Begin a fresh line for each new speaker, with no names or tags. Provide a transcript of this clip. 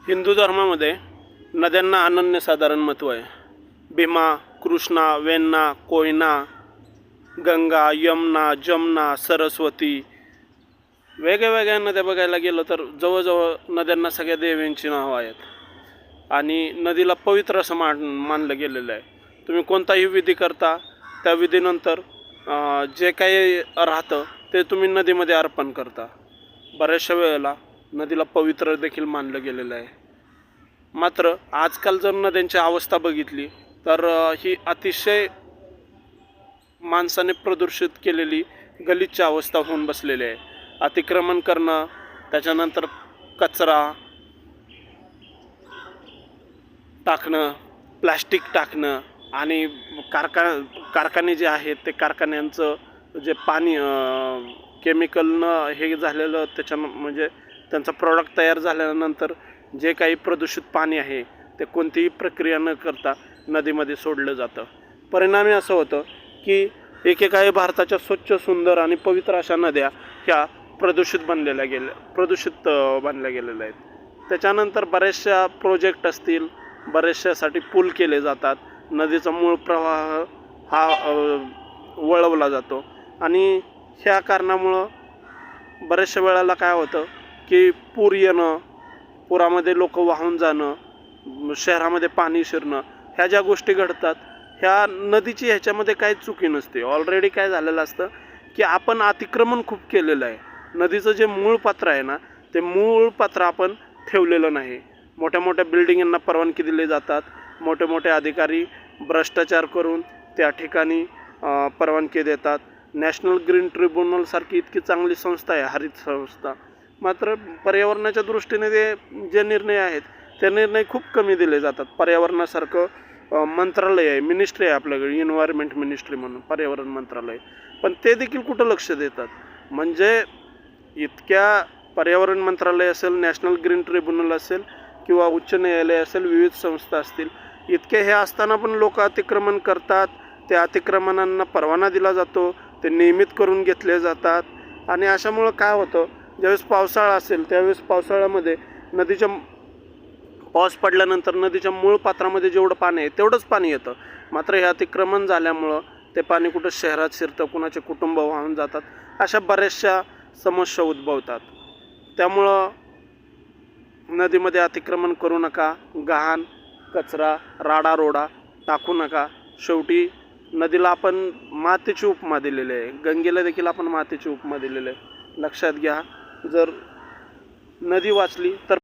हिंदू धर्मामध्ये नद्यांना अनन्यसाधारण महत्त्व आहे. भीमा, कृष्णा, वेण्णा, कोयना, गंगा, यमुना, जमुना, सरस्वती, वेगवेगळ्या नद्या बघायला गेलो तर जवळजवळ नद्यांना सगळ्या देवींची नावं आहेत आणि नदीला पवित्र असं मानलं गेलेलं आहे. तुम्ही कोणताही विधी करता त्या विधीनंतर जे काही राहतं ते तुम्ही नदीमध्ये अर्पण करता. बऱ्याचशा वेळेला नदीला पवित्र देखील मानलं गेलेलं आहे. मात्र आजकाल जर नद्यांची अवस्था बघितली तर ही अतिशय माणसाने प्रदूषित केलेली गलिच्छ अवस्था होऊन बसलेली आहे. अतिक्रमण करणं, त्याच्यानंतर कचरा टाकणं, प्लास्टिक टाकणं आणि कारखाने जे आहेत ते कारखान्यांचं जे पाणी केमिकलनं हे झालेलं म्हणजे त्यांचा प्रॉडक्ट तयार झाल्यानंतर जे काही प्रदूषित पाणी आहे ते कोणतीही प्रक्रिया न करता नदीमध्ये सोडलं जातं. परिणामी असं होतं की एकेकाळी भारताच्या स्वच्छ, सुंदर आणि पवित्र अशा नद्या ह्या प्रदूषित बनल्या गेलेल्या आहेत. त्याच्यानंतर बऱ्याचशा प्रोजेक्ट असतील, बऱ्याचशासाठी पूल केले जातात. नदीचा मूळ प्रवाह हा वळवला जातो आणि ह्या कारणामुळं बऱ्याचशा वेळेला काय होतं की पूर येणं, पुरामध्ये लोक वाहून जाणं, शहरामध्ये पाणी शिरणं, ह्या ज्या गोष्टी घडतात ह्या नदीची ह्याच्यामध्ये काही चुकी नसते. ऑलरेडी काय झालेलं असतं की आपण अतिक्रमण खूप केलेलं आहे. नदीचं जे मूळ पात्र आहे ना, ते मूळ पात्र आपण ठेवलेलं नाही. मोठ्या मोठ्या बिल्डिंगांना परवानगी दिली जातात. मोठे मोठे अधिकारी भ्रष्टाचार करून त्या ठिकाणी परवानगी देतात. नॅशनल ग्रीन ट्रिब्युनलसारखी इतकी चांगली संस्था आहे, हरित संस्था, मात्र पर्यावरणाच्या दृष्टीने ते जे निर्णय आहेत ते निर्णय खूप कमी दिले जातात. पर्यावरणासारखं मंत्रालय आहे, मिनिस्ट्री आहे आपल्याकडे, एन्व्हायरमेंट मिनिस्ट्री म्हणून पर्यावरण मंत्रालय, पण ते देखील कुठं लक्ष देतात. म्हणजे इतक्या पर्यावरण मंत्रालय असेल, नॅशनल ग्रीन ट्रिब्युनल असेल किंवा उच्च न्यायालय असेल, विविध संस्था असतील, इतके हे असताना पण लोक अतिक्रमण करतात. त्या अतिक्रमणांना परवाना दिला जातो, ते नियमित करून घेतले जातात आणि अशामुळं काय होतं, ज्यावेळेस पावसाळा असेल त्यावेळेस पावसाळ्यामध्ये पाऊस पडल्यानंतर नदीच्या मूळ पात्रामध्ये जेवढं पाणी आहे तेवढंच पाणी येतं. मात्र हे अतिक्रमण झाल्यामुळं ते पाणी कुठं शहरात शिरतं, कुणाचे कुटुंब वाहून जातात, अशा बऱ्याचशा समस्या उद्भवतात. त्यामुळं नदीमध्ये अतिक्रमण करू नका, गहाण कचरा राडारोडा टाकू नका. शेवटी नदीला आपण मातेची उपमा दिलेली आहे, गंगेला देखील आपण मातेची उपमा दिलेली आहे. लक्षात घ्या, जर नदी वाचली तर